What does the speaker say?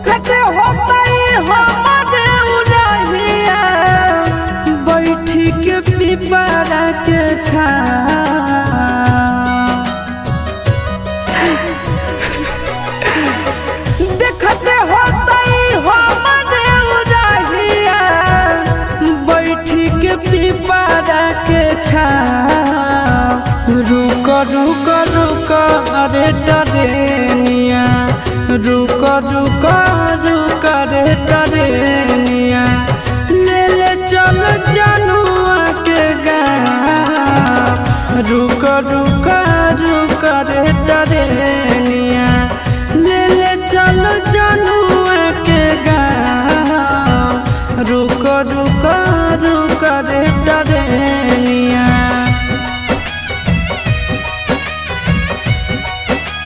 देखते होता हमारे उड़हिया बैठी के पिपरा के देखते होता हमारे उड़हिया बैठी के पिपरा के रुक रुक रुक अरे टरेनिया रुक रुक रुक रे टरेनिया ले ले चल जनुआ के गाँव रुक रुक